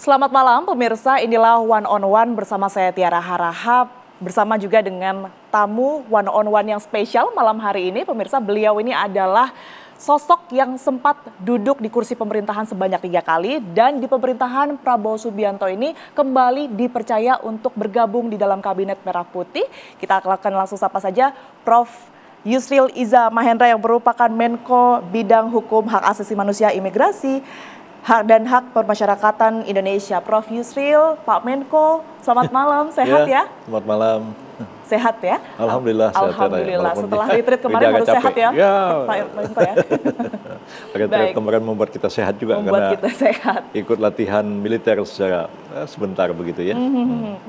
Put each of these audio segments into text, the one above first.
Selamat malam pemirsa, inilah One on One bersama saya Tiara Harahap, bersama juga dengan tamu One on One yang spesial malam hari ini. Pemirsa, beliau ini adalah sosok yang sempat duduk di kursi pemerintahan sebanyak 3 kali dan di pemerintahan Prabowo Subianto ini kembali dipercaya untuk bergabung di dalam Kabinet Merah Putih. Kita akan langsung sapa saja Prof. Yusril Iza Mahendra yang merupakan Menko Bidang Hukum, Hak Asasi Manusia, Imigrasi, dan Hak Permasyarakatan Indonesia. Prof. Yusril, Pak Menko, selamat malam, sehat ya? Selamat malam. Sehat ya? Alhamdulillah. Alhamdulillah. Setelah retreat kemarin harus sehat ya, Pak Menko ya? Retreat kemarin membuat kita sehat juga membuat kita sehat. Ikut latihan militer secara sebentar begitu ya.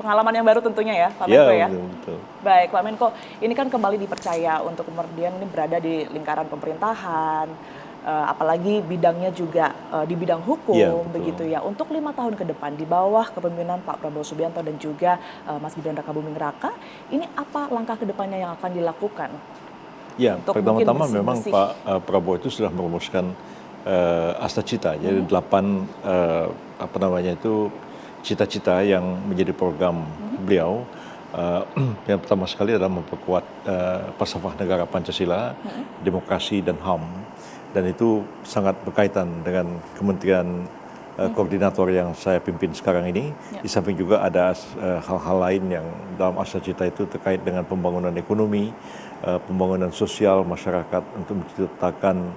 Pengalaman yang baru tentunya ya, Pak Menko ya? Betul. Baik, Pak Menko, ini kan kembali dipercaya untuk kemudian ini berada di lingkaran pemerintahan. Apalagi bidangnya juga di bidang hukum, begitu ya. Untuk 5 tahun ke depan di bawah kepemimpinan Pak Prabowo Subianto dan juga Mas Gibran Rakabuming Raka, ini apa langkah ke depannya yang akan dilakukan? Ya, pertama-tama memang Pak Prabowo itu sudah merumuskan asta cita, jadi 8 cita-cita yang menjadi program beliau. Yang pertama sekali adalah memperkuat falsafah negara Pancasila, demokrasi dan HAM. Dan itu sangat berkaitan dengan kementerian koordinator yang saya pimpin sekarang ini. Di samping juga ada hal-hal lain yang dalam asta cita itu terkait dengan pembangunan ekonomi, pembangunan sosial masyarakat untuk menciptakan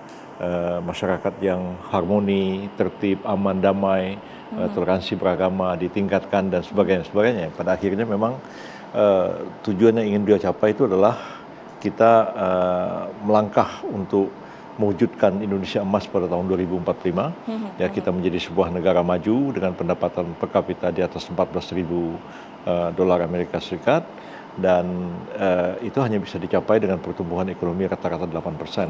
masyarakat yang harmoni, tertib, aman, damai, toleransi beragama ditingkatkan dan sebagainya. Pada akhirnya memang tujuan yang ingin beliau capai itu adalah kita melangkah untuk mewujudkan Indonesia emas pada tahun 2045. Ya, kita menjadi sebuah negara maju dengan pendapatan per kapita di atas 14.000 dolar Amerika Serikat, dan itu hanya bisa dicapai dengan pertumbuhan ekonomi rata-rata 8%.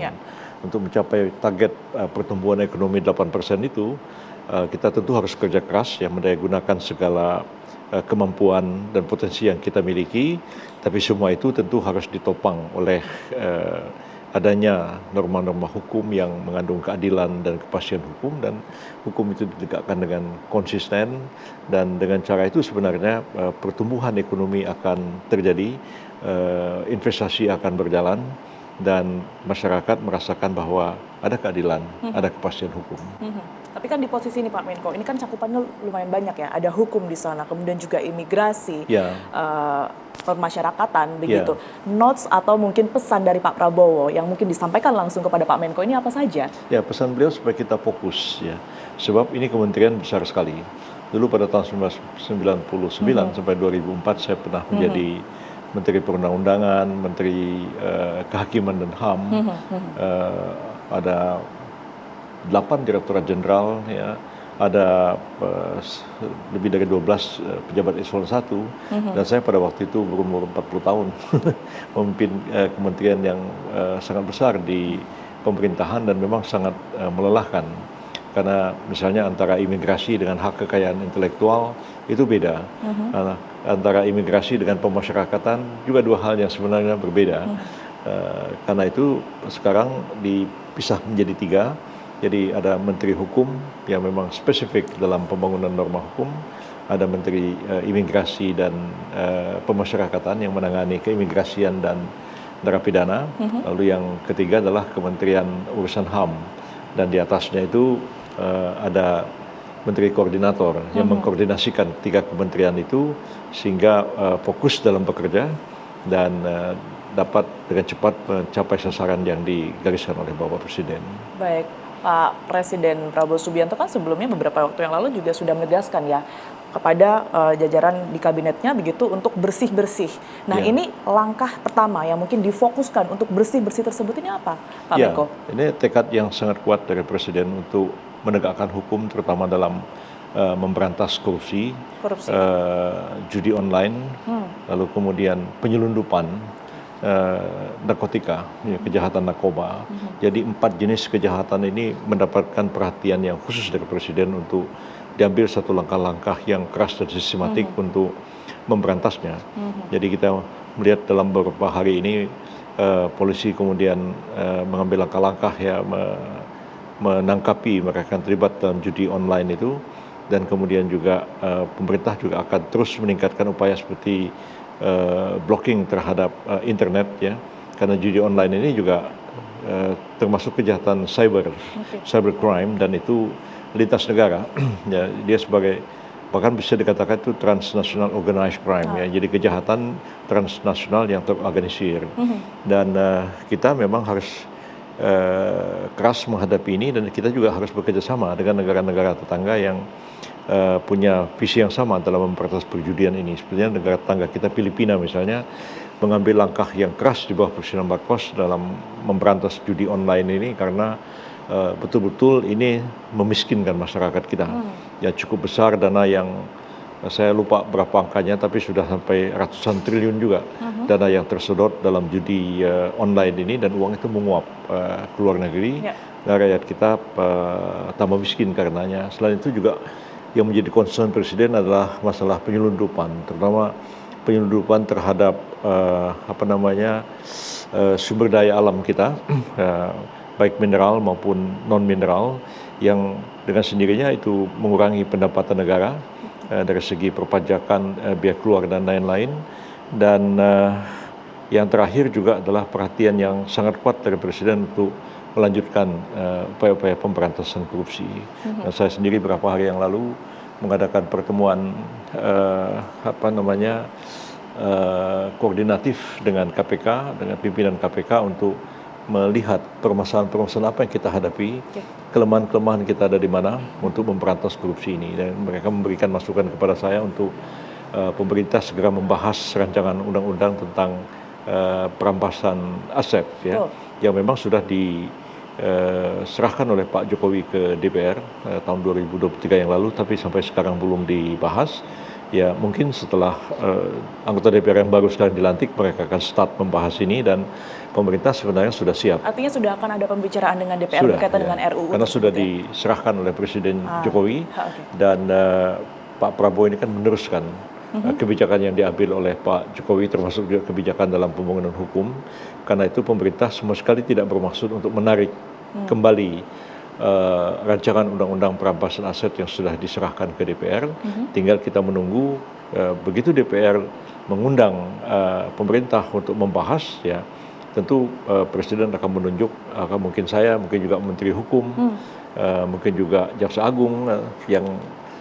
Untuk mencapai target pertumbuhan ekonomi 8% itu, kita tentu harus kerja keras, yang mendayagunakan segala kemampuan dan potensi yang kita miliki, tapi semua itu tentu harus ditopang oleh adanya norma-norma hukum yang mengandung keadilan dan kepastian hukum, dan hukum itu ditegakkan dengan konsisten, dan dengan cara itu sebenarnya pertumbuhan ekonomi akan terjadi, investasi akan berjalan, dan masyarakat merasakan bahwa ada keadilan, ada kepastian hukum. Tapi kan di posisi ini Pak Menko, ini kan cakupannya lumayan banyak ya, ada hukum di sana, kemudian juga imigrasi, permasyarakatan, begitu. Notes atau mungkin pesan dari Pak Prabowo yang mungkin disampaikan langsung kepada Pak Menko ini apa saja? Ya, pesan beliau supaya kita fokus ya, sebab ini kementerian besar sekali. Dulu pada tahun 1999 sampai 2004 saya pernah menjadi Menteri Perundang-undangan, Menteri Kehakiman dan HAM, ada 8 direktorat jenderal, ya, ada lebih dari 12 pejabat eselon 1, dan saya pada waktu itu berumur 40 tahun memimpin kementerian yang sangat besar di pemerintahan, dan memang sangat melelahkan. Karena misalnya antara imigrasi dengan hak kekayaan intelektual itu beda. Antara imigrasi dengan pemasyarakatan juga dua hal yang sebenarnya berbeda. Karena itu sekarang dipisah menjadi 3. Jadi ada Menteri Hukum yang memang spesifik dalam pembangunan norma hukum, ada Menteri Imigrasi dan Pemasyarakatan yang menangani keimigrasian dan narapidana, lalu yang ketiga adalah Kementerian Urusan HAM, dan di atasnya itu ada Menteri Koordinator yang mengkoordinasikan 3 kementerian itu sehingga fokus dalam bekerja dan dapat dengan cepat mencapai sasaran yang digariskan oleh Bapak Presiden. Baik, Pak Presiden Prabowo Subianto kan sebelumnya beberapa waktu yang lalu juga sudah menegaskan ya kepada jajaran di kabinetnya begitu untuk bersih-bersih. Nah, ini langkah pertama yang mungkin difokuskan untuk bersih-bersih tersebut ini apa, Pak Menko? Ini tekad yang sangat kuat dari Presiden untuk menegakkan hukum, terutama dalam memberantas korupsi, judi online, lalu kemudian penyelundupan narkotika, kejahatan narkoba. Jadi 4 jenis kejahatan ini mendapatkan perhatian yang khusus dari Presiden untuk diambil satu langkah-langkah yang keras dan sistematik untuk memberantasnya. Jadi kita melihat dalam beberapa hari ini polisi kemudian mengambil langkah-langkah ya menangkapi mereka yang terlibat dalam judi online itu, dan kemudian juga pemerintah juga akan terus meningkatkan upaya seperti blocking terhadap internet ya, karena judi online ini juga termasuk kejahatan cybercrime dan itu lintas negara. Ya, dia sebagai bahkan bisa dikatakan itu transnational organized crime ya, jadi kejahatan transnasional yang terorganisir. Dan kita memang harus keras menghadapi ini, dan kita juga harus bekerja sama dengan negara-negara tetangga yang punya visi yang sama dalam memberantas perjudian ini. Sepertinya negara tetangga kita Filipina misalnya mengambil langkah yang keras di bawah Presiden Marcos dalam memberantas judi online ini, karena betul-betul ini memiskinkan masyarakat kita. Ya, cukup besar dana yang saya lupa berapa angkanya, tapi sudah sampai ratusan triliun juga dana yang tersedot dalam judi online ini, dan uang itu menguap ke luar negeri. Dan rakyat kita tambah miskin karenanya. Selain itu juga yang menjadi concern Presiden adalah masalah penyelundupan, terutama penyelundupan terhadap sumber daya alam kita, baik mineral maupun non mineral, yang dengan sendirinya itu mengurangi pendapatan negara dari segi perpajakan, biaya keluar dan lain-lain. Dan yang terakhir juga adalah perhatian yang sangat kuat dari Presiden untuk melanjutkan upaya-upaya pemberantasan korupsi. Dan saya sendiri beberapa hari yang lalu mengadakan pertemuan koordinatif dengan KPK, dengan pimpinan KPK untuk melihat permasalahan-permasalahan apa yang kita hadapi, kelemahan-kelemahan kita ada di mana untuk memberantas korupsi ini. Dan mereka memberikan masukan kepada saya untuk pemerintah segera membahas rancangan undang-undang tentang perampasan aset ya, yang memang sudah diserahkan oleh Pak Jokowi ke DPR tahun 2023 yang lalu, tapi sampai sekarang belum dibahas. Ya, mungkin setelah anggota DPR yang baru sekarang dilantik, mereka akan start membahas ini, dan pemerintah sebenarnya sudah siap. Artinya sudah akan ada pembicaraan dengan DPR berkaitan dengan RUU. Karena sudah diserahkan oleh Presiden Jokowi, dan Pak Prabowo ini kan meneruskan kebijakan yang diambil oleh Pak Jokowi, termasuk juga kebijakan dalam pembangunan hukum. Karena itu pemerintah sama sekali tidak bermaksud untuk menarik kembali rancangan undang-undang perampasan aset yang sudah diserahkan ke DPR. Tinggal kita menunggu begitu DPR mengundang pemerintah untuk membahas, ya tentu Presiden akan menunjuk, mungkin saya, mungkin juga Menteri Hukum, mungkin juga Jaksa Agung yang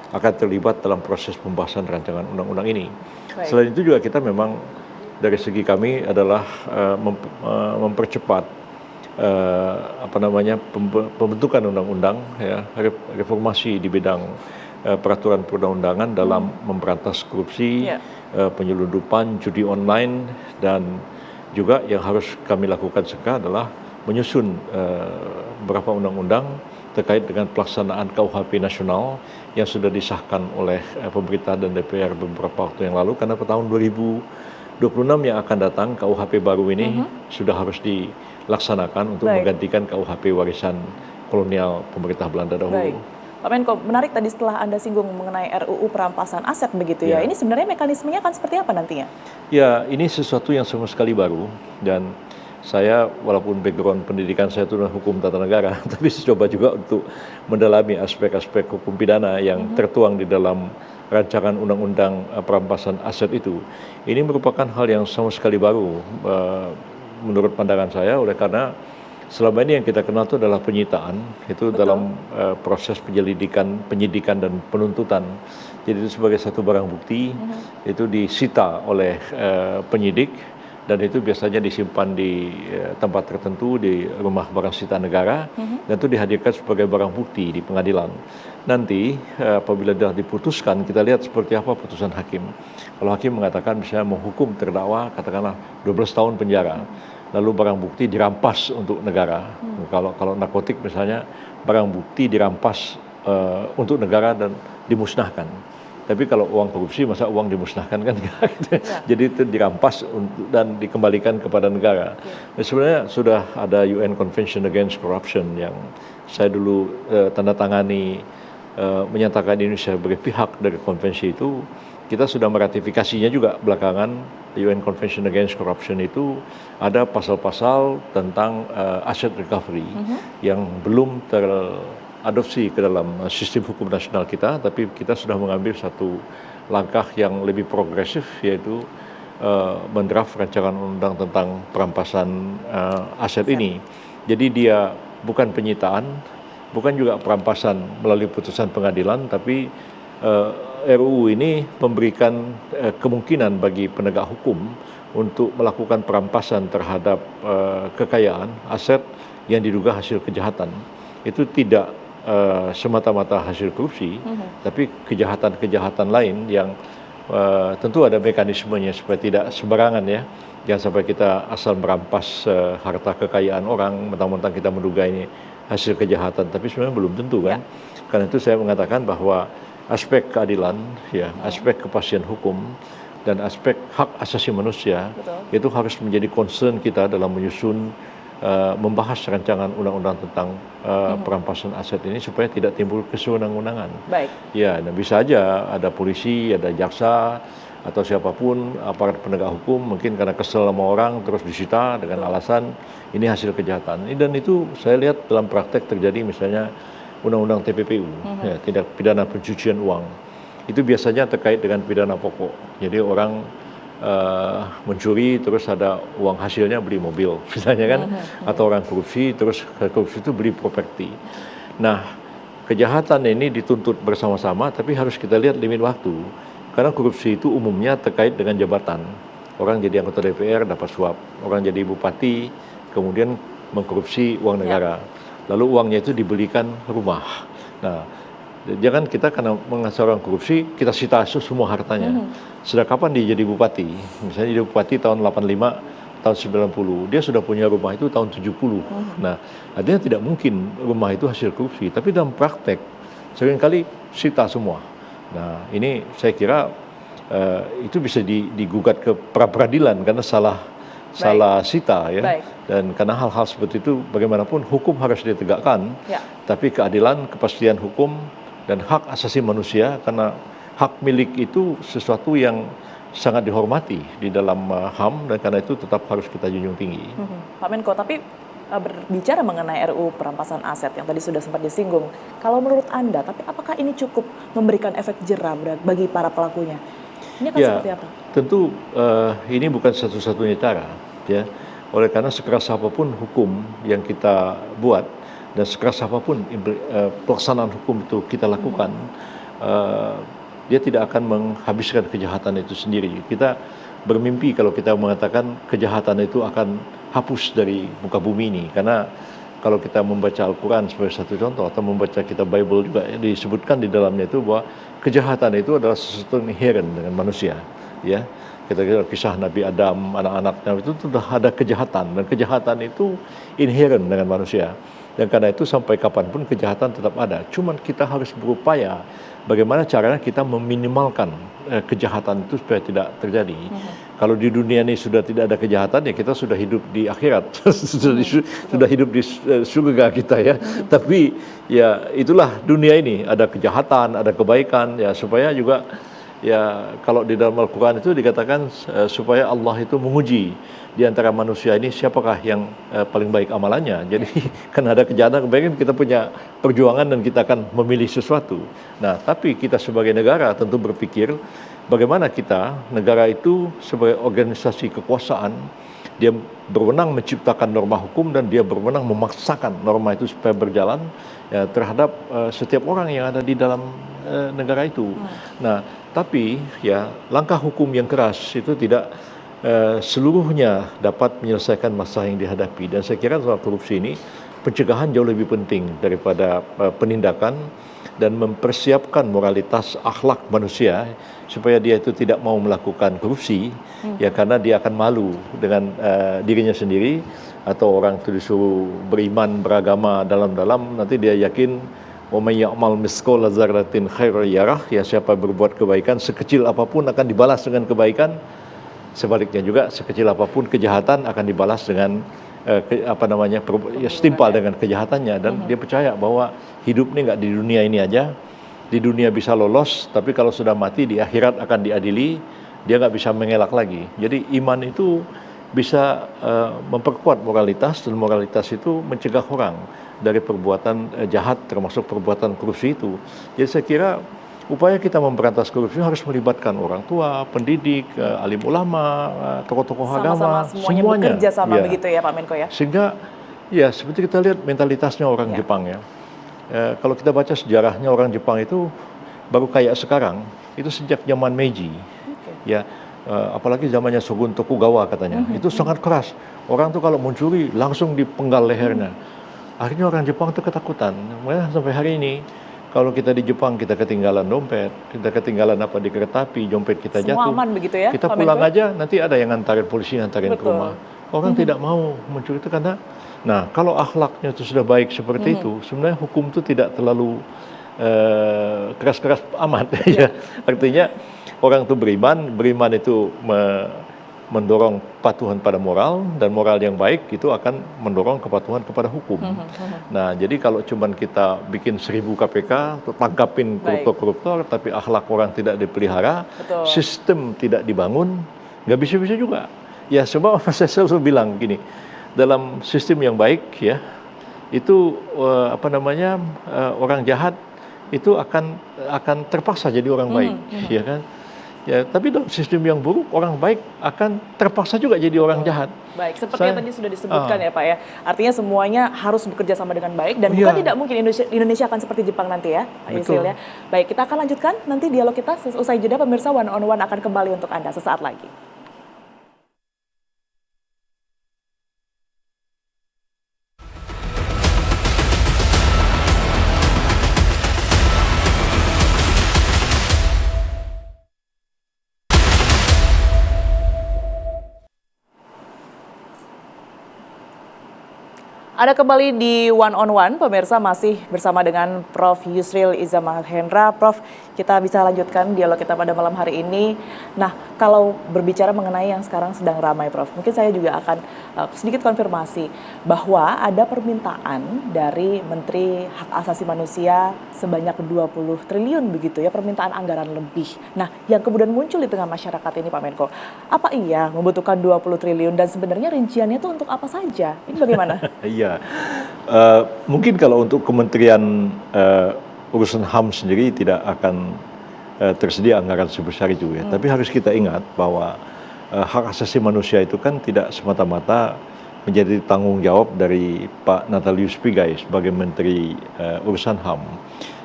akan terlibat dalam proses pembahasan rancangan undang-undang ini. Selain itu juga kita memang dari segi kami adalah mempercepat pembentukan undang-undang, ya, reformasi di bidang peraturan perundang-undangan dalam memberantas korupsi, penyelundupan, judi online, dan juga yang harus kami lakukan sekarang adalah menyusun beberapa undang-undang terkait dengan pelaksanaan KUHP nasional yang sudah disahkan oleh pemerintah dan DPR beberapa waktu yang lalu, karena pada tahun 2026 yang akan datang KUHP baru ini sudah harus dilaksanakan untuk menggantikan KUHP warisan kolonial pemerintah Belanda dahulu. Pak Menko, menarik tadi setelah Anda singgung mengenai RUU perampasan aset begitu ya. Ini sebenarnya mekanismenya akan seperti apa nantinya? Ya, ini sesuatu yang sama sekali baru, dan saya walaupun background pendidikan saya itu hukum tata negara, tapi saya coba juga untuk mendalami aspek-aspek hukum pidana yang tertuang di dalam rancangan undang-undang perampasan aset itu. Ini merupakan hal yang sama sekali baru menurut pandangan saya, oleh karena selama ini yang kita kenal itu adalah penyitaan, itu dalam proses penyidikan dan penuntutan. Jadi itu sebagai satu barang bukti, itu disita oleh penyidik, dan itu biasanya disimpan di tempat tertentu di rumah barang sita negara, dan itu dihadirkan sebagai barang bukti di pengadilan. Nanti apabila sudah diputuskan, kita lihat seperti apa putusan hakim. Kalau hakim mengatakan misalnya menghukum terdakwa katakanlah 12 tahun penjara, lalu barang bukti dirampas untuk negara. Kalau narkotik misalnya, barang bukti dirampas untuk negara dan dimusnahkan. Tapi kalau uang korupsi, masa uang dimusnahkan kan? Jadi itu dirampas dan dikembalikan kepada negara. Nah, sebenarnya sudah ada UN Convention Against Corruption yang saya dulu tanda tangani, menyatakan Indonesia sebagai pihak dari konvensi itu. Kita sudah meratifikasinya juga belakangan. UN Convention Against Corruption itu ada pasal-pasal tentang asset recovery yang belum adopsi ke dalam sistem hukum nasional kita, tapi kita sudah mengambil satu langkah yang lebih progresif, yaitu mendraft rancangan undang tentang perampasan aset ini. Jadi dia bukan penyitaan, bukan juga perampasan melalui putusan pengadilan, tapi RUU ini memberikan kemungkinan bagi penegak hukum untuk melakukan perampasan terhadap kekayaan, aset yang diduga hasil kejahatan. Itu tidak semata-mata hasil korupsi, tapi kejahatan-kejahatan lain yang tentu ada mekanismenya supaya tidak sembarangan ya. Jangan sampai kita asal merampas harta kekayaan orang, mentang-mentang kita menduga ini hasil kejahatan, tapi sebenarnya belum tentu kan. Karena itu saya mengatakan bahwa aspek keadilan, ya, aspek kepastian hukum, dan aspek hak asasi manusia itu harus menjadi concern kita dalam menyusun membahas rancangan undang-undang tentang perampasan aset ini supaya tidak timbul kesewenang-wenangan. Baik. Ya, dan bisa aja ada polisi, ada jaksa, atau siapapun aparat penegak hukum mungkin karena kesel sama orang terus disita dengan alasan ini hasil kejahatan. Dan itu saya lihat dalam praktek terjadi misalnya undang-undang TPPU, ya, tindak pidana pencucian uang. Itu biasanya terkait dengan pidana pokok. Jadi orang mencuri terus ada uang hasilnya beli mobil misalnya kan, atau orang korupsi terus korupsi itu beli properti. Nah, kejahatan ini dituntut bersama-sama, tapi harus kita lihat limit waktu, karena korupsi itu umumnya terkait dengan jabatan. Orang jadi anggota DPR dapat suap, orang jadi bupati kemudian mengkorupsi uang negara, lalu uangnya itu dibelikan rumah. Nah, jangan kita karena mengasah orang korupsi kita sita semua hartanya. Sudah kapan dia jadi bupati? Misalnya dia bupati tahun 85, tahun 90, dia sudah punya rumah itu tahun 70. Nah, artinya tidak mungkin rumah itu hasil korupsi, tapi dalam praktek seringkali sita semua. Nah, ini saya kira itu bisa digugat ke pra-peradilan karena salah sita ya. Baik. Dan karena hal-hal seperti itu bagaimanapun hukum harus ditegakkan, tapi keadilan, kepastian hukum, dan hak asasi manusia, karena hak milik itu sesuatu yang sangat dihormati di dalam HAM, dan karena itu tetap harus kita junjung tinggi. Pak Menko, tapi berbicara mengenai RUU perampasan aset yang tadi sudah sempat disinggung, kalau menurut Anda, tapi apakah ini cukup memberikan efek jera bagi para pelakunya? Ini akan seperti apa? Tentu ini bukan satu-satunya cara, ya. Oleh karena sekeras apapun hukum yang kita buat dan sekeras apapun pelaksanaan hukum itu kita lakukan, dia tidak akan menghabiskan kejahatan itu sendiri. Kita bermimpi kalau kita mengatakan kejahatan itu akan hapus dari muka bumi ini, karena kalau kita membaca Al-Quran sebagai satu contoh atau membaca kitab Bible juga, disebutkan di dalamnya itu bahwa kejahatan itu adalah sesuatu yang inherent dengan manusia, ya. Kita kisah Nabi Adam, anak-anaknya itu sudah ada kejahatan, dan kejahatan itu inherent dengan manusia. Dan karena itu sampai kapanpun kejahatan tetap ada. Cuman kita harus berupaya bagaimana caranya kita meminimalkan kejahatan itu supaya tidak terjadi. Kalau di dunia ini sudah tidak ada kejahatan, ya kita sudah hidup di akhirat, sudah hidup di surga kita ya. Tapi ya itulah dunia ini, ada kejahatan, ada kebaikan, ya supaya juga ya kalau di dalam Al-Quran itu dikatakan supaya Allah itu menguji di antara manusia ini siapakah yang paling baik amalannya. Jadi kan ada kejahatan kebaikan, kita punya perjuangan dan kita akan memilih sesuatu. Nah, tapi kita sebagai negara tentu berpikir bagaimana kita, negara itu sebagai organisasi kekuasaan, dia berwenang menciptakan norma hukum dan dia berwenang memaksakan norma itu supaya berjalan ya, terhadap setiap orang yang ada di dalam negara itu. Nah, tapi ya langkah hukum yang keras itu tidak seluruhnya dapat menyelesaikan masalah yang dihadapi. Dan saya kira soal korupsi ini pencegahan jauh lebih penting daripada penindakan, dan mempersiapkan moralitas akhlak manusia supaya dia itu tidak mau melakukan korupsi ya karena dia akan malu dengan dirinya sendiri, atau orang itu disuruh beriman beragama dalam-dalam, nanti dia yakin wa may ya'mal mithqala dzarratin khairan yarah, ya siapa berbuat kebaikan sekecil apapun akan dibalas dengan kebaikan. Sebaliknya juga sekecil apapun kejahatan akan dibalas dengan setimpal dengan kejahatannya. Dan dia percaya bahwa hidup ini nggak di dunia ini aja, di dunia bisa lolos, tapi kalau sudah mati di akhirat akan diadili, dia nggak bisa mengelak lagi. Jadi iman itu bisa memperkuat moralitas, dan moralitas itu mencegah orang dari perbuatan jahat termasuk perbuatan korupsi itu. Jadi saya kira upaya kita memberantas korupsi harus melibatkan orang tua, pendidik, alim ulama, tokoh-tokoh agama, Sama-sama semuanya bekerja sama ya. begitu ya Pak Menko ya. Sehingga ya seperti kita lihat mentalitasnya orang Jepang ya. Kalau kita baca sejarahnya orang Jepang itu baru kayak sekarang, itu sejak zaman Meiji. Ya, apalagi zamannya Shogun Tokugawa katanya. Itu sangat keras. Orang tuh kalau mencuri langsung dipenggal lehernya. Akhirnya orang Jepang tuh ketakutan. Makanya sampai hari ini kalau kita di Jepang kita ketinggalan dompet, kita ketinggalan apa di kereta api, dompet kita Semua jatuh. aman begitu ya, Kita Pak pulang Menko? aja nanti ada yang ngantarin polisi ngantarin ke Betul. rumah. Orang tidak mau mencuri itu karena kalau akhlaknya itu sudah baik seperti itu, sebenarnya hukum itu tidak terlalu keras-keras amat ya. Artinya orang itu beriman itu mendorong kepatuhan pada moral, dan moral yang baik itu akan mendorong kepatuhan kepada hukum. Nah, jadi kalau cuman kita bikin 1000 KPK, tangkapin koruptor-koruptor, tapi akhlak orang tidak dipelihara, Betul. sistem tidak dibangun, nggak bisa-bisa juga. Ya, sebab saya selalu bilang gini, dalam sistem yang baik ya, itu orang jahat itu akan terpaksa jadi orang baik, ya kan? Ya, tapi dalam sistem yang buruk orang baik akan terpaksa juga jadi orang jahat. Baik, seperti yang tadi sudah disebutkan ya Pak ya. Artinya semuanya harus bekerja sama dengan baik dan bukan tidak mungkin Indonesia akan seperti Jepang nanti ya, Pak Yusril ya. Baik, kita akan lanjutkan nanti dialog kita usai jeda, pemirsa. One on One akan kembali untuk Anda sesaat lagi. Ada kembali di One on One, pemirsa, masih bersama dengan Prof. Yusril Iza Mahendra. Prof, kita bisa lanjutkan dialog kita pada malam hari ini. Nah, kalau berbicara mengenai yang sekarang sedang ramai, Prof, mungkin saya juga akan sedikit konfirmasi bahwa ada permintaan dari Menteri Hak Asasi Manusia sebanyak 20 triliun begitu ya, permintaan anggaran lebih. Nah, yang kemudian muncul di tengah masyarakat ini, Pak Menko, apa iya membutuhkan 20 triliun dan sebenarnya rinciannya itu untuk apa saja? Ini bagaimana? Iya, mungkin kalau untuk Kementerian urusan HAM sendiri tidak akan tersedia anggaran sebesar itu ya. Tapi harus kita ingat bahwa hak asasi manusia itu kan tidak semata-mata menjadi tanggung jawab dari Pak Natalius Pigai sebagai Menteri urusan HAM.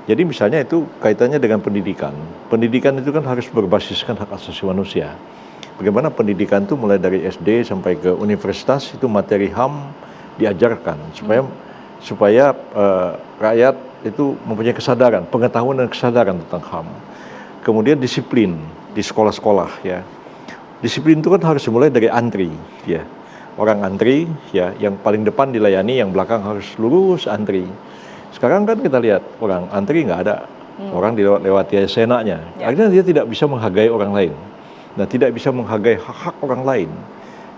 Jadi misalnya itu kaitannya dengan pendidikan. Pendidikan itu kan harus berbasiskan hak asasi manusia. Bagaimana pendidikan itu mulai dari SD sampai ke universitas itu materi HAM diajarkan supaya rakyat itu mempunyai kesadaran, pengetahuan dan kesadaran tentang HAM. Kemudian disiplin di sekolah-sekolah ya. Disiplin itu kan harus dimulai dari antri ya. Orang antri ya, yang paling depan dilayani, yang belakang harus lurus antri. Sekarang kan kita lihat orang antri nggak ada. Orang dilewati senaknya. Akhirnya dia tidak bisa menghargai orang lain. Nah, tidak bisa menghargai hak-hak orang lain.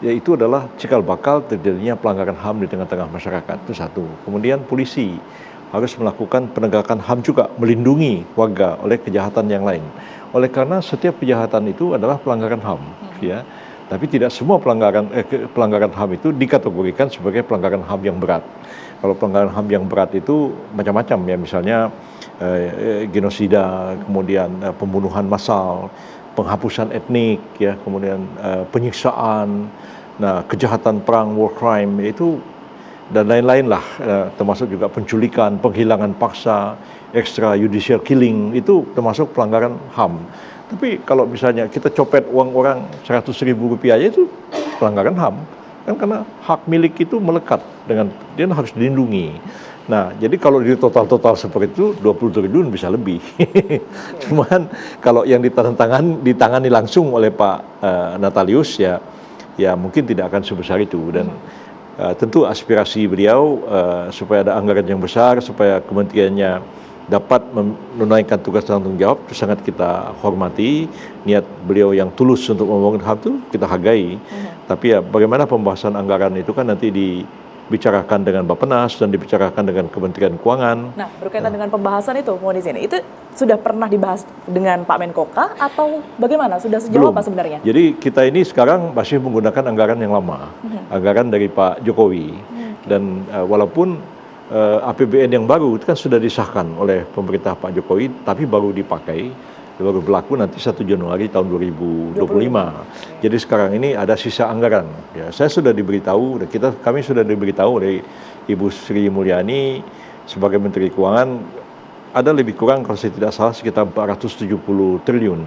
Yaitu adalah cikal bakal terjadinya pelanggaran HAM di tengah-tengah masyarakat. Itu satu. Kemudian polisi harus melakukan penegakan HAM juga, melindungi warga oleh kejahatan yang lain. Oleh karena setiap kejahatan itu adalah pelanggaran HAM, ya. Tapi tidak semua pelanggaran HAM itu dikategorikan sebagai pelanggaran HAM yang berat. Kalau pelanggaran HAM yang berat itu macam-macam ya, misalnya genosida, kemudian pembunuhan massal, penghapusan etnik, ya, kemudian penyiksaan, nah kejahatan perang, war crime itu dan lain-lain lah, termasuk juga penculikan, penghilangan paksa, extrajudicial killing itu termasuk pelanggaran HAM. Tapi kalau misalnya kita copet uang orang 100.000 rupiah aja itu pelanggaran HAM, kan karena hak milik itu melekat dengan dia harus dilindungi. Nah, jadi kalau di total seperti itu 20 triliun bisa lebih. Cuman kalau yang ditangani langsung oleh Pak Natalius ya mungkin tidak akan sebesar itu, dan tentu aspirasi beliau supaya ada anggaran yang besar, supaya kementeriannya dapat menunaikan tugas dan tanggung jawab, itu sangat kita hormati. Niat beliau yang tulus untuk membangun HAM itu kita hargai. Tapi ya bagaimana pembahasan anggaran itu kan nanti dibicarakan dengan Bappenas dan dibicarakan dengan Kementerian Keuangan. Nah, berkaitan dengan pembahasan itu, mau di sini, itu sudah pernah dibahas dengan Pak Menko kah atau bagaimana? Sudah sejauh apa sebenarnya? Jadi kita ini sekarang masih menggunakan anggaran yang lama, anggaran dari Pak Jokowi. Dan walaupun APBN yang baru itu kan sudah disahkan oleh pemerintah Pak Jokowi, tapi baru dipakai, baru berlaku nanti 1 Januari tahun 2025. Jadi sekarang ini ada sisa anggaran. Ya, saya sudah diberitahu, kami sudah diberitahu oleh Ibu Sri Mulyani sebagai Menteri Keuangan, ada lebih kurang kalau saya tidak salah sekitar 470 triliun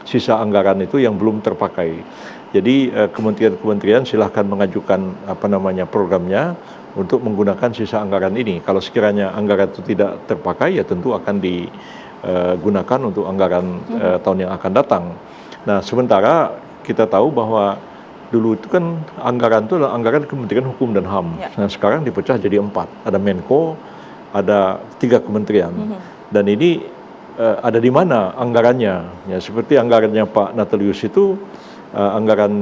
sisa anggaran itu yang belum terpakai. Jadi kementerian-kementerian silahkan mengajukan programnya untuk menggunakan sisa anggaran ini. Kalau sekiranya anggaran itu tidak terpakai, ya tentu akan digunakan untuk anggaran tahun yang akan datang. Nah, sementara kita tahu bahwa dulu itu kan anggaran itu adalah anggaran Kementerian Hukum dan HAM. Ya. Nah, sekarang dipecah jadi 4. Ada Menko, ada 3 kementerian. Dan ini ada di mana anggarannya? Ya, seperti anggarannya Pak Natalius itu, anggaran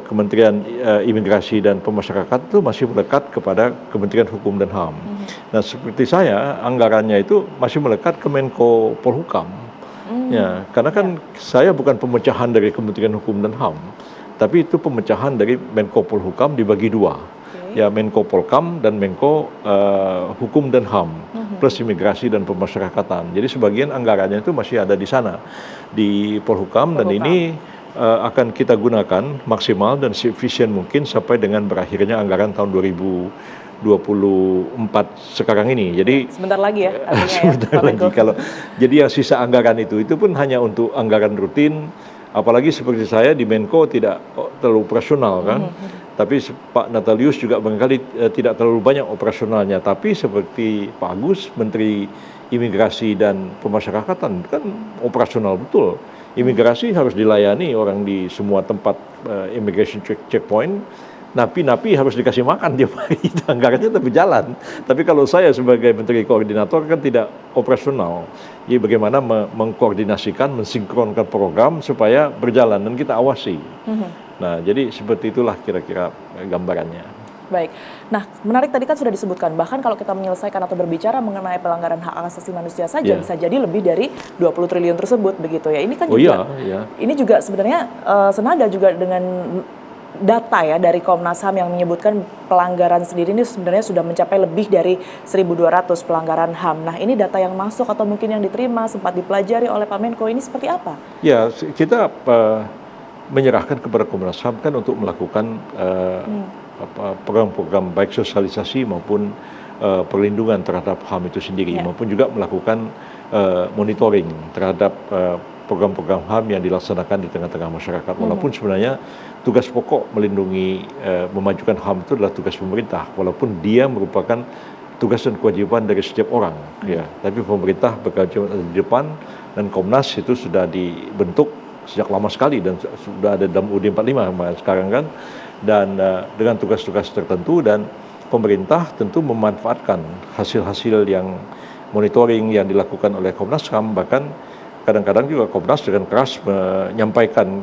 Kementerian Imigrasi dan Pemasyarakatan itu masih melekat kepada Kementerian Hukum dan HAM. Nah, seperti saya, anggarannya itu masih melekat ke Menko Polhukam. Ya, karena kan saya bukan pemecahan dari Kementerian Hukum dan HAM, tapi itu pemecahan dari Menko Polhukam dibagi 2. Ya, Menko Polkam dan Menko Hukum dan HAM plus Imigrasi dan Pemasyarakatan. Jadi sebagian anggarannya itu masih ada di sana di Polhukam. Dan ini akan kita gunakan maksimal dan seefisien mungkin sampai dengan berakhirnya anggaran tahun 2024 sekarang ini. Jadi sebentar lagi ya. Sebentar lagi. Jadi yang sisa anggaran itu pun hanya untuk anggaran rutin. Apalagi seperti saya di Menko tidak terlalu operasional kan. Tapi Pak Natalius juga barangkali tidak terlalu banyak operasionalnya. Tapi seperti Pak Agus, Menteri Imigrasi dan Pemasyarakatan kan operasional betul. Imigrasi harus dilayani orang di semua tempat immigration checkpoint. Napi-napi harus dikasih makan tiap hari, anggarannya tapi jalan. Tapi kalau saya sebagai Menteri Koordinator kan tidak operasional. Jadi bagaimana mengkoordinasikan, mensinkronkan program supaya berjalan dan kita awasi. Nah, jadi seperti itulah kira-kira gambarannya. Baik. Nah, menarik tadi kan sudah disebutkan, bahkan kalau kita menyelesaikan atau berbicara mengenai pelanggaran hak asasi manusia saja bisa jadi lebih dari 20 triliun tersebut begitu ya. Ini kan juga ini juga sebenarnya senada juga dengan data ya dari Komnas HAM yang menyebutkan pelanggaran sendiri ini sebenarnya sudah mencapai lebih dari 1.200 pelanggaran HAM. Nah, ini data yang masuk atau mungkin yang diterima sempat dipelajari oleh Pak Menko ini seperti apa? Ya, kita menyerahkan kepada Komnas HAM kan untuk melakukan program-program baik sosialisasi maupun perlindungan terhadap HAM itu sendiri, maupun juga melakukan monitoring terhadap program-program HAM yang dilaksanakan di tengah-tengah masyarakat. Walaupun sebenarnya tugas pokok melindungi, memajukan HAM itu adalah tugas pemerintah, walaupun dia merupakan tugas dan kewajiban dari setiap orang. Ya, tapi pemerintah berkewajiban di depan, dan Komnas itu sudah dibentuk sejak lama sekali dan sudah ada dalam UUD 45 sekarang kan. Dan dengan tugas-tugas tertentu, dan pemerintah tentu memanfaatkan hasil-hasil yang monitoring yang dilakukan oleh Komnas HAM. Bahkan kadang-kadang juga Komnas dengan keras menyampaikan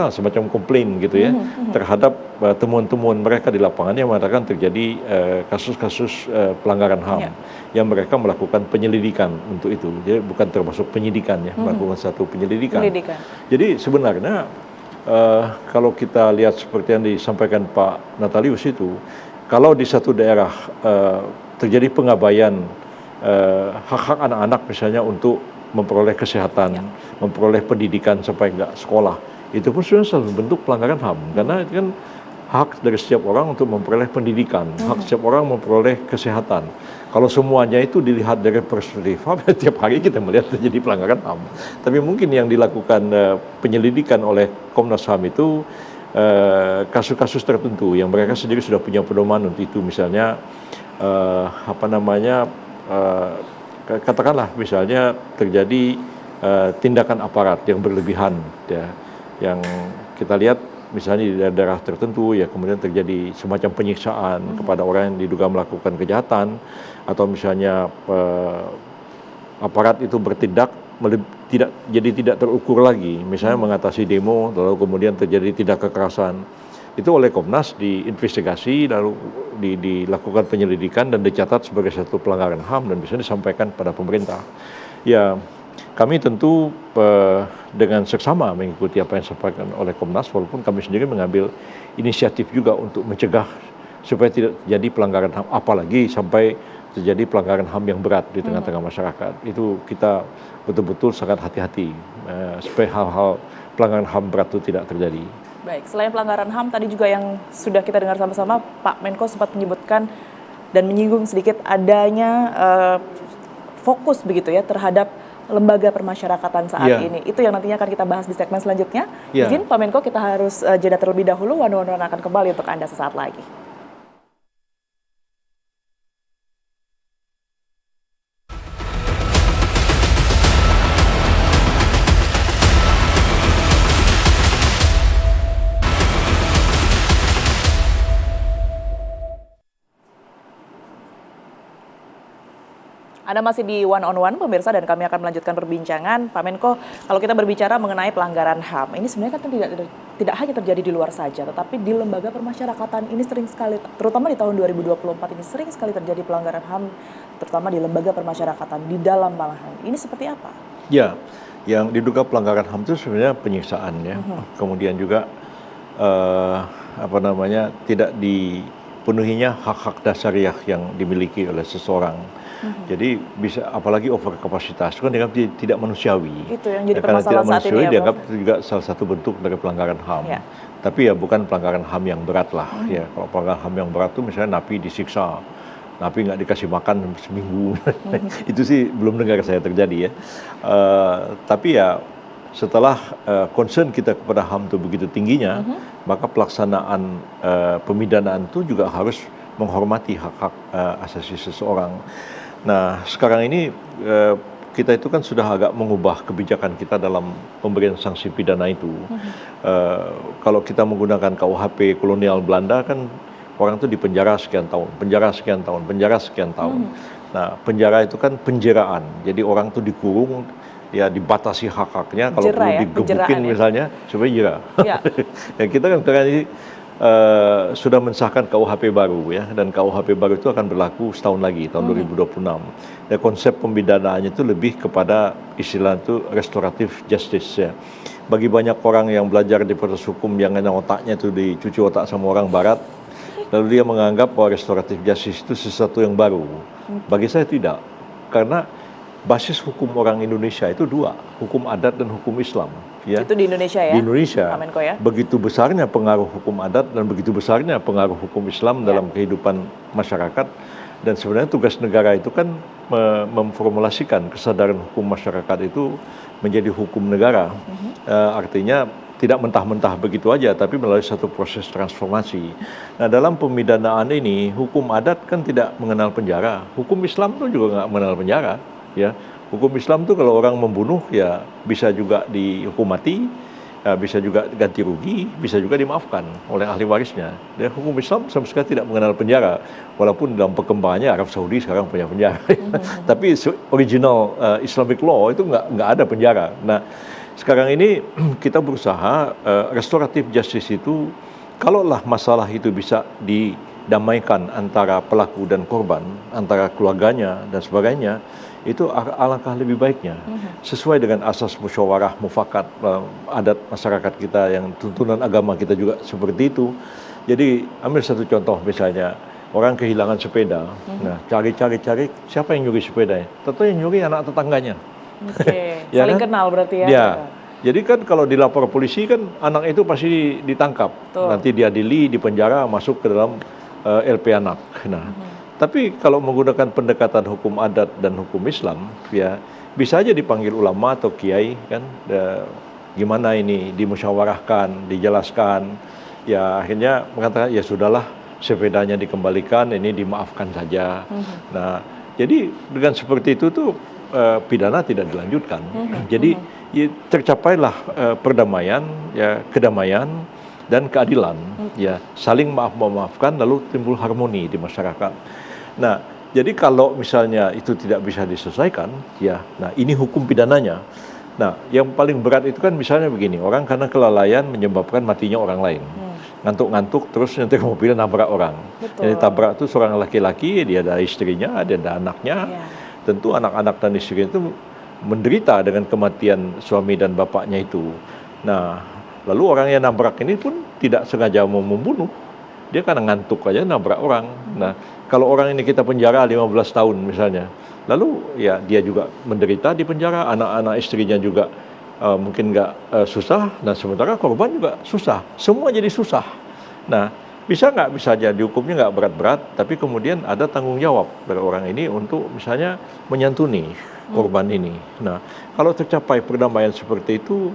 semacam komplain gitu ya terhadap temuan-temuan mereka di lapangan yang mengatakan terjadi kasus-kasus pelanggaran HAM yang mereka melakukan penyelidikan untuk itu. Jadi bukan termasuk penyidikan ya, melakukan satu penyelidikan. Jadi sebenarnya kalau kita lihat seperti yang disampaikan Pak Natalius itu, kalau di satu daerah terjadi pengabaian hak-hak anak-anak misalnya untuk memperoleh kesehatan, memperoleh pendidikan sampai enggak sekolah, itu pun sudah selalu bentuk pelanggaran HAM. Karena itu kan hak dari setiap orang untuk memperoleh pendidikan, hak setiap orang memperoleh kesehatan. Kalau semuanya itu dilihat dari perspektif HAM, tiap hari kita melihat terjadi pelanggaran HAM. Tapi mungkin yang dilakukan penyelidikan oleh Komnas HAM itu kasus-kasus tertentu yang mereka sendiri sudah punya pedoman untuk itu. Misalnya katakanlah misalnya terjadi tindakan aparat yang berlebihan ya, yang kita lihat misalnya di daerah tertentu ya, kemudian terjadi semacam penyiksaan kepada orang yang diduga melakukan kejahatan, atau misalnya aparat itu bertindak tidak terukur lagi, misalnya mengatasi demo lalu kemudian terjadi tindak kekerasan. Itu oleh Komnas diinvestigasi, lalu dilakukan penyelidikan dan dicatat sebagai satu pelanggaran HAM dan bisa disampaikan pada pemerintah. Ya, kami tentu dengan seksama mengikuti apa yang disampaikan oleh Komnas, walaupun kami sendiri mengambil inisiatif juga untuk mencegah supaya tidak terjadi pelanggaran HAM, apalagi sampai terjadi pelanggaran HAM yang berat di tengah-tengah masyarakat. Itu kita betul-betul sangat hati-hati supaya hal-hal pelanggaran HAM berat itu tidak terjadi. Baik, selain pelanggaran HAM, tadi juga yang sudah kita dengar sama-sama, Pak Menko sempat menyebutkan dan menyinggung sedikit adanya fokus begitu ya terhadap lembaga permasyarakatan saat ini. Itu yang nantinya akan kita bahas di segmen selanjutnya. Izin Pak Menko, kita harus jeda terlebih dahulu. One on One akan kembali untuk Anda sesaat lagi. Anda masih di One on One, pemirsa, dan kami akan melanjutkan perbincangan. Pak Menko, kalau kita berbicara mengenai pelanggaran HAM, ini sebenarnya kan tidak hanya terjadi di luar saja, tetapi di lembaga permasyarakatan ini sering sekali, terutama di tahun 2024 ini sering sekali terjadi pelanggaran HAM, terutama di lembaga permasyarakatan, di dalam malahan. Ini seperti apa? Ya, yang diduga pelanggaran HAM itu sebenarnya penyiksaan ya, kemudian juga tidak dipenuhinya hak-hak dasariah yang dimiliki oleh seseorang. Jadi bisa apalagi over kapasitas itu kan dianggap tidak manusiawi. Itu yang jadi karena tidak permasalahan saat manusiawi ini ya, dianggap itu juga salah satu bentuk dari pelanggaran HAM. Ya. Tapi ya bukan pelanggaran HAM yang berat lah. Ya, kalau pelanggaran HAM yang berat itu misalnya napi disiksa, napi nggak dikasih makan seminggu, itu sih belum dengar saya terjadi ya. Tapi ya setelah concern kita kepada HAM itu begitu tingginya, maka pelaksanaan pemidanaan itu juga harus menghormati hak-hak asasi seseorang. Nah, sekarang ini kita itu kan sudah agak mengubah kebijakan kita dalam pemberian sanksi pidana itu. Kalau kita menggunakan KUHP kolonial Belanda kan orang itu dipenjara sekian tahun, penjara sekian tahun, penjara sekian tahun. Nah, penjara itu kan penjeraan. Jadi orang itu dikurung, ya dibatasi hak-haknya, kalau perlu digebukin misalnya supaya jera. Ya. Ya, kita kan sekarang ini sudah mensahkan KUHP baru ya, dan KUHP baru itu akan berlaku setahun lagi, tahun 2026. Dan konsep pemidanaannya itu lebih kepada istilah itu restoratif justice ya. Bagi banyak orang yang belajar di proses hukum yang otaknya itu dicuci otak sama orang barat, lalu dia menganggap bahwa restoratif justice itu sesuatu yang baru. Bagi saya tidak, karena basis hukum orang Indonesia itu dua, hukum adat dan hukum Islam. Ya. Itu di Indonesia ya? Di Indonesia, Menko, ya? Begitu besarnya pengaruh hukum adat dan begitu besarnya pengaruh hukum Islam dalam kehidupan masyarakat. Dan sebenarnya tugas negara itu kan memformulasikan kesadaran hukum masyarakat itu menjadi hukum negara. Artinya tidak mentah-mentah begitu aja, tapi melalui satu proses transformasi. Nah, dalam pemidanaan ini, hukum adat kan tidak mengenal penjara. Hukum Islam itu juga nggak mengenal penjara. Ya, hukum Islam itu kalau orang membunuh ya bisa juga dihukum mati, bisa juga ganti rugi, bisa juga dimaafkan oleh ahli warisnya. Dan hukum Islam sama sekali tidak mengenal penjara, walaupun dalam perkembangannya Arab Saudi sekarang punya penjara. Tapi original Islamic law itu nggak ada penjara. Nah, sekarang ini kita berusaha restoratif justice itu, kalaulah masalah itu bisa didamaikan antara pelaku dan korban, antara keluarganya dan sebagainya, itu alangkah lebih baiknya, sesuai dengan asas musyawarah mufakat adat masyarakat kita, yang tuntunan agama kita juga seperti itu. Jadi ambil satu contoh, misalnya orang kehilangan sepeda, nah cari siapa yang nyuri sepedanya? Tentu yang nyuri anak tetangganya. Oke, Ya saling kan? kenal berarti ya? Ya. Jadi kan kalau dilapor polisi kan anak itu pasti ditangkap, nanti diadili, dipenjara, masuk ke dalam LP anak. Nah. Tapi kalau menggunakan pendekatan hukum adat dan hukum Islam, ya bisa aja dipanggil ulama atau kiai kan, gimana ini dimusyawarahkan, dijelaskan, ya akhirnya mengatakan ya sudahlah, sepedanya dikembalikan, ini dimaafkan saja. Nah, jadi dengan seperti itu tuh pidana tidak dilanjutkan. Jadi ya, tercapailah perdamaian, ya kedamaian dan keadilan, ya saling maaf-memaafkan, lalu timbul harmoni di masyarakat. Nah, jadi kalau misalnya itu tidak bisa diselesaikan, ya, nah ini hukum pidananya. Nah, yang paling berat itu kan misalnya begini, orang karena kelalaian menyebabkan matinya orang lain, ngantuk-ngantuk terus nanti mobilnya nabrak orang. Jadi tabrak itu seorang laki-laki, dia ada istrinya, dia ada anaknya. Tentu anak-anak dan istrinya itu menderita dengan kematian suami dan bapaknya itu. Nah, lalu orang yang nabrak ini pun tidak sengaja mau membunuh. dia karena ngantuk aja nabrak orang. Nah, kalau orang ini kita penjara 15 tahun misalnya, lalu ya dia juga menderita di penjara, anak-anak istrinya juga mungkin nggak susah, nah sementara korban juga susah, semua jadi susah. Nah, bisa nggak, bisa aja dihukumnya nggak berat-berat, tapi kemudian ada tanggung jawab dari orang ini untuk misalnya menyantuni korban ini. Nah, kalau tercapai perdamaian seperti itu,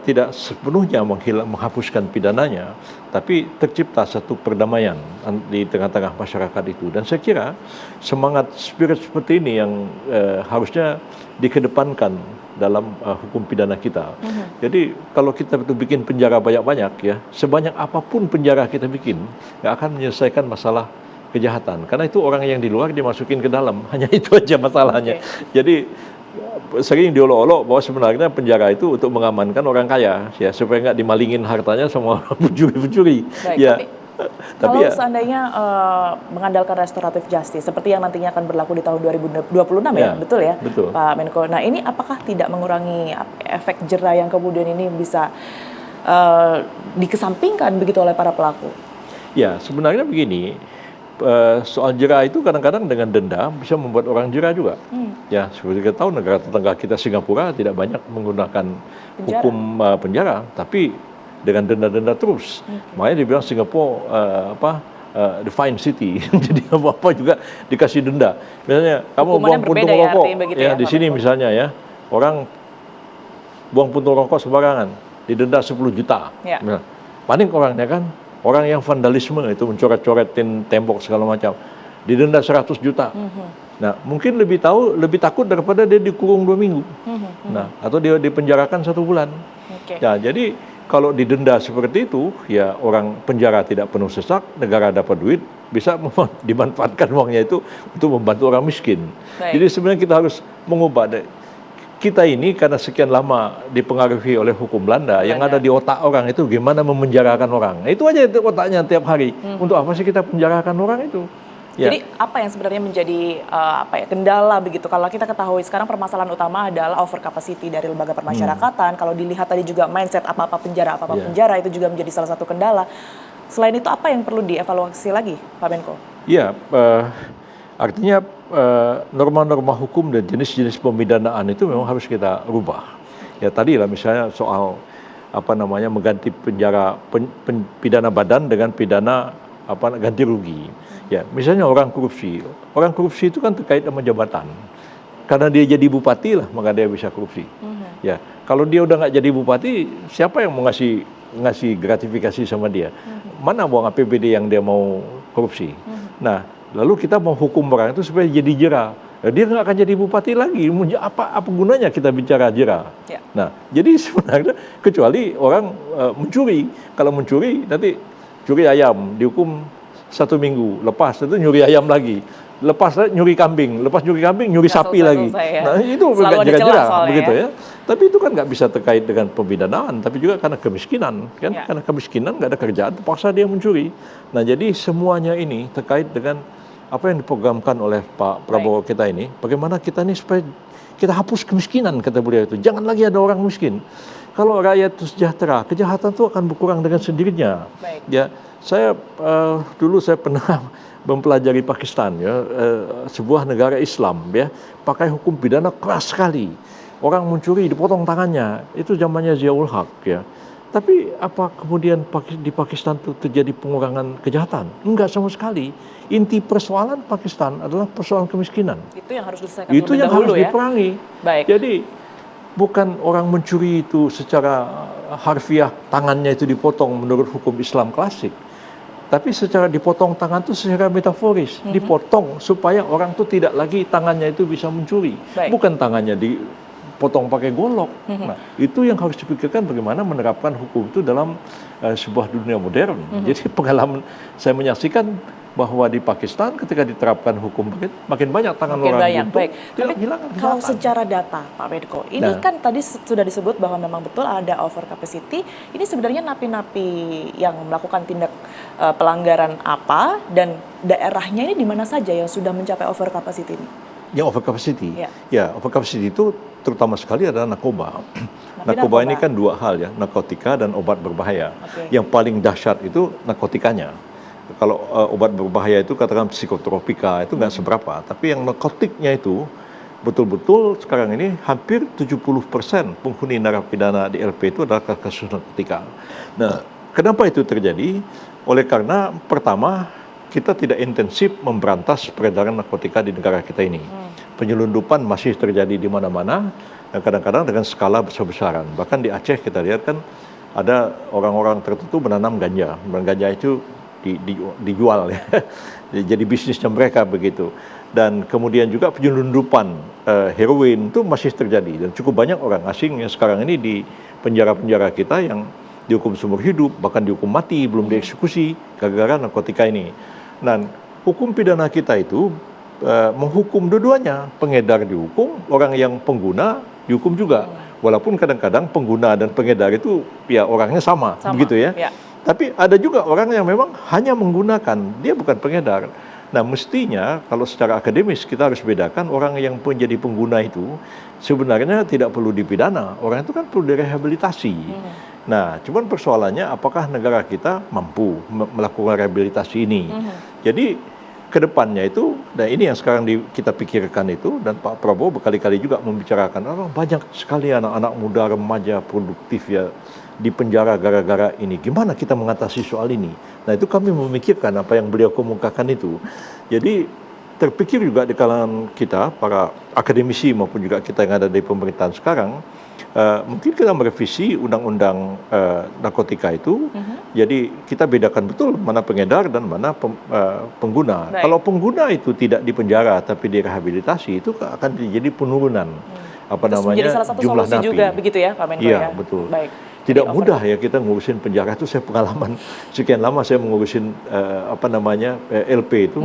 tidak sepenuhnya menghapuskan pidananya, tapi tercipta satu perdamaian di tengah-tengah masyarakat itu. Dan saya kira semangat spirit seperti ini yang harusnya dikedepankan dalam hukum pidana kita. Jadi kalau kita itu bikin penjara banyak-banyak ya, sebanyak apapun penjara kita bikin, nggak akan menyelesaikan masalah kejahatan. Karena itu orang yang di luar dimasukin ke dalam, hanya itu aja masalahnya. Jadi sering diolok-olok bahwa sebenarnya penjara itu untuk mengamankan orang kaya, ya supaya nggak dimalingin hartanya sama orang pencuri-pencuri. Ya. Tapi kalau seandainya mengandalkan restoratif justice seperti yang nantinya akan berlaku di tahun 2026 ya, betul ya, betul. Pak Menko. Nah ini apakah tidak mengurangi efek jera yang kemudian ini bisa dikesampingkan begitu oleh para pelaku? Ya sebenarnya begini. Soal jera itu kadang-kadang dengan denda bisa membuat orang jera juga. Ya, seperti kita tahu negara tetangga kita Singapura tidak banyak menggunakan hukum penjara, tapi dengan denda-denda terus. Makanya dibilang Singapura the fine city. Jadi apa-apa juga dikasih denda. Misalnya kamu buang puntung rokok ya, di sini misalnya ya, orang buang puntung rokok sembarangan, didenda 10 juta. Ya. Nah, panik orangnya kan. Orang yang vandalisme itu mencoret-coretin tembok segala macam, didenda 100 juta. Nah, mungkin lebih takut daripada dia dikurung 2 minggu. Nah, atau dia dipenjarakan 1 bulan. Nah, jadi kalau didenda seperti itu, ya orang penjara tidak penuh sesak, negara dapat duit, bisa dimanfaatkan uangnya itu untuk membantu orang miskin. Jadi sebenarnya kita harus mengubah kita ini karena sekian lama dipengaruhi oleh hukum Belanda, yang ada di otak orang itu gimana memenjarakan orang. Nah, itu aja itu otaknya tiap hari. Untuk apa sih kita penjarakan orang itu? Ya. Jadi apa yang sebenarnya menjadi kendala begitu? Kalau kita ketahui sekarang permasalahan utama adalah over capacity dari lembaga permasyarakatan. Kalau dilihat tadi juga mindset apa-apa penjara penjara itu juga menjadi salah satu kendala. Selain itu apa yang perlu dievaluasi lagi, Pak Menko? Ya, artinya norma-norma hukum dan jenis-jenis pemidanaan itu memang harus kita rubah. Ya tadi lah misalnya soal mengganti pidana badan dengan pidana ganti rugi. Ya misalnya orang korupsi itu kan terkait sama jabatan. Karena dia jadi bupati lah maka dia bisa korupsi. Ya kalau dia udah nggak jadi bupati, siapa yang mau ngasih gratifikasi sama dia? Mana uang APBD yang dia mau korupsi? Nah. Lalu kita mau hukum orang itu supaya jadi jera. Nah, dia nggak akan jadi bupati lagi. Apa gunanya kita bicara jera? Ya. Nah, jadi sebenarnya kecuali orang mencuri. Kalau mencuri nanti curi ayam dihukum 1 minggu. Lepas itu nyuri ayam lagi. Lepas nyuri kambing. Lepas nyuri kambing nyuri sapi lagi. Ya. Nah itu jera-jera begitu ya. Tapi itu kan nggak bisa terkait dengan pemidanaan, tapi juga karena kemiskinan kan. Ya. Karena kemiskinan nggak ada kerjaan, terpaksa dia mencuri. Nah jadi semuanya ini terkait dengan apa yang diprogramkan oleh Pak Prabowo kita ini, bagaimana kita ini supaya kita hapus kemiskinan, kata beliau itu. Jangan lagi ada orang miskin. Kalau rakyat itu sejahtera, kejahatan itu akan berkurang dengan sendirinya. Ya, dulu saya pernah mempelajari Pakistan, ya, sebuah negara Islam, ya, pakai hukum pidana keras sekali. Orang mencuri dipotong tangannya, itu zamannya Ziaul Haq, ya. Tapi apa kemudian di Pakistan itu terjadi pengurangan kejahatan? Enggak sama sekali. Inti persoalan Pakistan adalah persoalan kemiskinan. Itu yang harus diselesaikan. Itu yang harus diperangi. Baik. Jadi bukan orang mencuri itu secara harfiah tangannya itu dipotong menurut hukum Islam klasik. Tapi secara dipotong tangan itu secara metaforis. Dipotong supaya orang itu tidak lagi tangannya itu bisa mencuri. Bukan tangannya potong pakai golok. Nah, itu yang harus dipikirkan bagaimana menerapkan hukum itu dalam sebuah dunia modern. Jadi pengalaman saya menyaksikan bahwa di Pakistan ketika diterapkan hukum makin banyak tangan orang buntung. Tapi kalau secara data Pak Menko, ini kan tadi sudah disebut bahwa memang betul ada over capacity. Ini sebenarnya napi-napi yang melakukan tindak pelanggaran apa dan daerahnya ini di mana saja yang sudah mencapai over capacity ini? Yang over capacity? Ya, over capacity itu terutama sekali adalah narkoba. Narkoba ini kan 2 hal ya, narkotika dan obat berbahaya. Yang paling dahsyat itu narkotikanya. kalau obat berbahaya itu katakan psikotropika itu nggak seberapa, tapi yang narkotiknya itu betul-betul sekarang ini hampir 70% penghuni narapidana di LP itu adalah kasus narkotika. Nah, kenapa itu terjadi? Oleh karena pertama kita tidak intensif memberantas peredaran narkotika di negara kita ini. Penyelundupan masih terjadi di mana-mana, dan kadang-kadang dengan skala besar-besaran. Bahkan di Aceh kita lihat kan ada orang-orang tertentu menanam ganja. Ganja itu dijual ya. Jadi bisnisnya mereka begitu. Dan kemudian juga penyelundupan heroin itu masih terjadi, dan cukup banyak orang asing yang sekarang ini di penjara-penjara kita yang dihukum seumur hidup, bahkan dihukum mati, belum dieksekusi gara-gara narkotika ini. Dan hukum pidana kita itu menghukum dua-duanya, pengedar dihukum, orang yang pengguna dihukum juga. Walaupun kadang-kadang pengguna dan pengedar itu ya orangnya sama. Begitu ya. Tapi ada juga orang yang memang hanya menggunakan, dia bukan pengedar. Nah, mestinya kalau secara akademis kita harus bedakan orang yang menjadi pengguna itu sebenarnya tidak perlu dipidana. Orang itu kan perlu direhabilitasi. Nah, cuman persoalannya apakah negara kita mampu melakukan rehabilitasi ini. Jadi kedepannya itu, dan ini yang sekarang kita pikirkan itu, dan Pak Prabowo berkali-kali juga membicarakan, banyak sekali anak-anak muda, remaja, produktif ya, di penjara gara-gara ini. Gimana kita mengatasi soal ini? Nah, itu kami memikirkan apa yang beliau kemukakan itu. Jadi terpikir juga di kalangan kita, para akademisi maupun juga kita yang ada di pemerintahan sekarang, mungkin kita merevisi undang-undang narkotika itu. Jadi kita bedakan betul mana pengedar dan mana pengguna. Kalau pengguna itu tidak dipenjara tapi direhabilitasi, itu akan terjadi penurunan menjadi salah satu jumlah solusi napi juga begitu ya Pak Menko ya? ya. Betul. Baik. Tidak mudah ya kita ngurusin penjara itu. Saya pengalaman sekian lama saya mengurusin LP itu.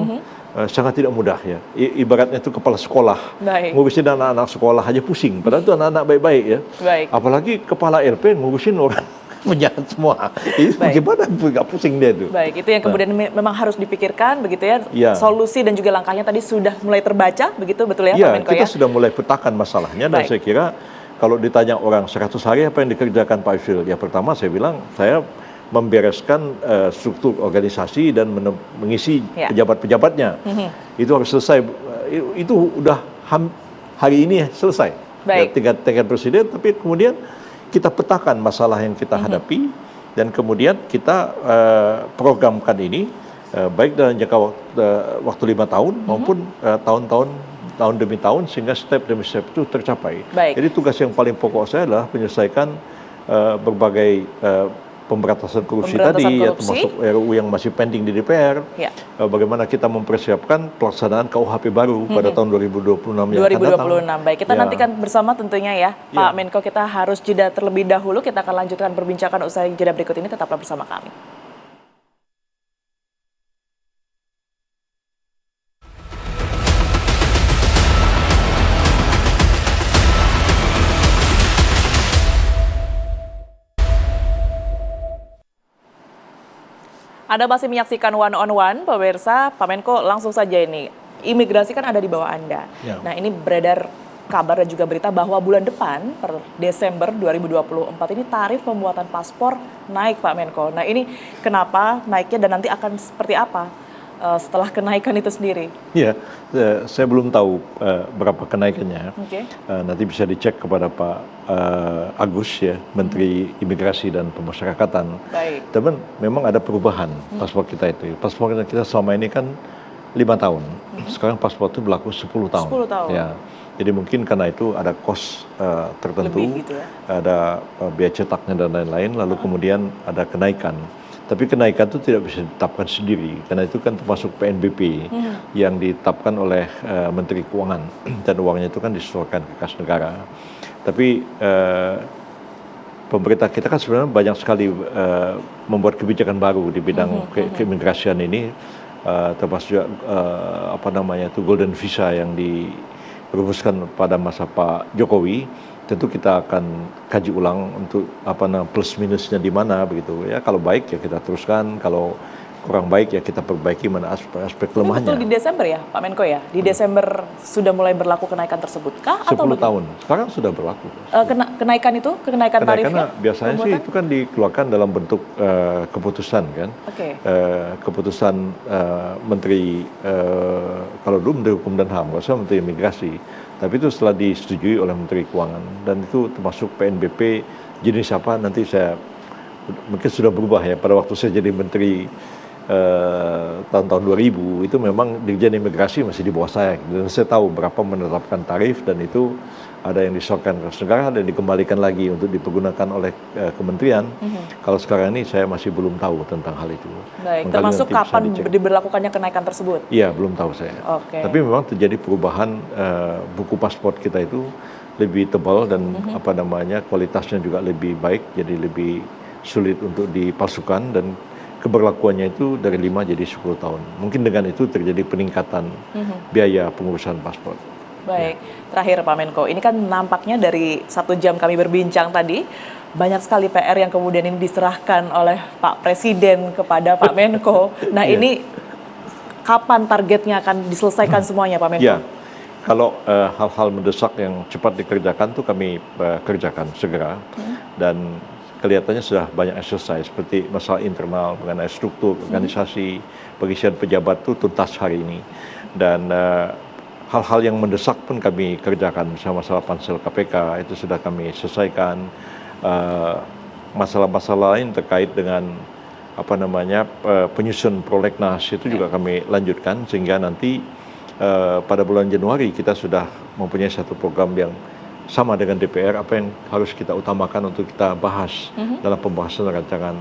Sangat tidak mudah ya. Ibaratnya itu kepala sekolah. Ngurusin anak-anak sekolah aja pusing. Padahal itu anak-anak baik-baik ya. Apalagi kepala LP ngurusin orang penjahat semua. Itu bagaimana nggak pusing dia itu. Baik, itu yang kemudian memang harus dipikirkan begitu ya. Solusi dan juga langkahnya tadi sudah mulai terbaca begitu, betul ya Pak Menko ya? Kita sudah mulai petakan masalahnya. Dan saya kira kalau ditanya orang 100 hari apa yang dikerjakan Pak Yusril, ya pertama saya bilang saya membereskan struktur organisasi dan mengisi pejabat-pejabatnya. Itu harus selesai. Itu udah hari ini selesai. Tingkat presiden, tapi kemudian kita petakan masalah yang kita hadapi dan kemudian kita programkan ini baik dalam jangka waktu 5 tahun maupun tahun demi tahun, sehingga step demi step itu tercapai. Jadi tugas yang paling pokok saya adalah menyelesaikan berbagai pemberantasan korupsi tadi, ya, termasuk RUU yang masih pending di DPR. Bagaimana kita mempersiapkan pelaksanaan KUHP baru pada tahun 2026 yang akan datang. Baik, kita nantikan bersama tentunya ya, Pak Menko. Kita harus jeda terlebih dahulu. Kita akan lanjutkan perbincangan usai jeda berikut ini. Tetaplah bersama kami. Anda masih menyaksikan One on One, pemirsa. Pak Menko, langsung saja ini. Imigrasi kan ada di bawah Anda. Nah, ini beredar kabar dan juga berita bahwa bulan depan, per Desember 2024 ini tarif pembuatan paspor naik, Pak Menko. Nah, ini kenapa naiknya dan nanti akan seperti apa setelah kenaikan itu sendiri? Iya, saya belum tahu berapa kenaikannya. Nanti bisa dicek kepada Pak Agus ya, Menteri Imigrasi dan Pemasyarakatan. Teman, memang ada perubahan paspor kita itu. Paspor kita selama ini kan 5 tahun. Sekarang paspor itu berlaku 10 tahun. 10 tahun. Ya. Jadi mungkin karena itu ada kos tertentu, gitu ya? Ada biaya cetaknya dan lain-lain, lalu kemudian ada kenaikan. Tapi kenaikan itu tidak bisa ditetapkan sendiri, karena itu kan termasuk PNBP yang ditetapkan oleh Menteri Keuangan, dan uangnya itu kan disetorkan ke kas negara. Tapi pemerintah kita kan sebenarnya banyak sekali membuat kebijakan baru di bidang keimigrasian ini, termasuk juga Golden Visa yang dirumuskan pada masa Pak Jokowi. Tentu kita akan kaji ulang untuk plus minusnya di mana begitu ya. Kalau baik ya kita teruskan, kalau kurang baik ya kita perbaiki mana aspek Tapi betul di kelemahannya. Desember ya, Pak Menko ya? Di Desember sudah mulai berlaku kenaikan tersebut kah? 10 Atau bagaimana? tahun, sekarang sudah berlaku. Kenaikan itu, kenaikan tarifnya? Karena biasanya sih pembuatan? itu kan dikeluarkan dalam bentuk keputusan kan. Oke. Keputusan Menteri, kalau dulu Menteri Hukum dan HAM, nggak usah Menteri Imigrasi. Tapi itu setelah disetujui oleh Menteri Keuangan. Dan itu termasuk PNBP jenis apa nanti saya, mungkin sudah berubah ya. Pada waktu saya jadi Menteri tahun-tahun 2000 itu memang Dirjen Imigrasi masih di bawah saya dan saya tahu berapa menetapkan tarif dan itu ada yang disetorkan ke negara dan dikembalikan lagi untuk dipergunakan oleh kementerian. Kalau sekarang ini saya masih belum tahu tentang hal itu. Baik, Mungkin termasuk nanti bisa kapan dicek. diberlakukannya kenaikan tersebut? Iya, belum tahu saya. Oke. Tapi memang terjadi perubahan buku paspor kita itu lebih tebal dan apa namanya kualitasnya juga lebih baik, jadi lebih sulit untuk dipalsukan dan keberlakuannya itu dari 5 jadi 10 tahun. Mungkin dengan itu terjadi peningkatan biaya pengurusan paspor. Baik, terakhir Pak Menko, ini kan nampaknya dari 1 jam kami berbincang tadi, banyak sekali PR yang kemudian ini diserahkan oleh Pak Presiden kepada Pak Menko. Nah Iya. ini kapan targetnya akan diselesaikan semuanya Pak Menko? Ya, kalau hal-hal mendesak yang cepat dikerjakan tuh kami kerjakan segera dan kelihatannya sudah banyak exercise seperti masalah internal mengenai struktur organisasi pengisian pejabat itu tuntas hari ini dan hal-hal yang mendesak pun kami kerjakan misalnya masalah pansel KPK itu sudah kami selesaikan. Masalah-masalah lain terkait dengan apa namanya penyusun prolegnas itu juga kami lanjutkan sehingga nanti pada bulan Januari kita sudah mempunyai satu program yang sama dengan DPR apa yang harus kita utamakan untuk kita bahas dalam pembahasan rancangan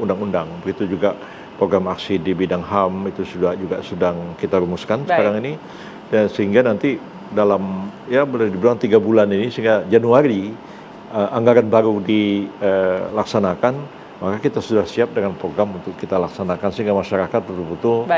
undang-undang. Begitu juga program aksi di bidang HAM itu juga sedang kita rumuskan sekarang ini dan sehingga nanti dalam ya boleh dibilang 3 bulan ini sehingga Januari anggaran baru dilaksanakan maka kita sudah siap dengan program untuk kita laksanakan sehingga masyarakat betul-betul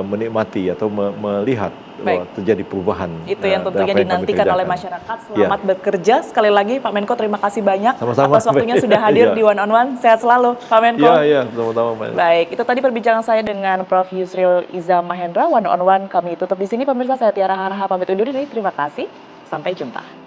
menikmati atau melihat bahwa terjadi perubahan. Itu yang tentunya dinantikan oleh masyarakat. Selamat bekerja. Sekali lagi Pak Menko terima kasih banyak sama-sama, atas waktunya sudah hadir di One on One. Sehat selalu Pak Menko. Iya, sama-sama. Baik, itu tadi perbincangan saya dengan Prof. Yusril Iza Mahendra. One on One kami tutup di sini. Pemirsa, saya Tiara Harha pamit undur diri. Terima kasih. Sampai jumpa.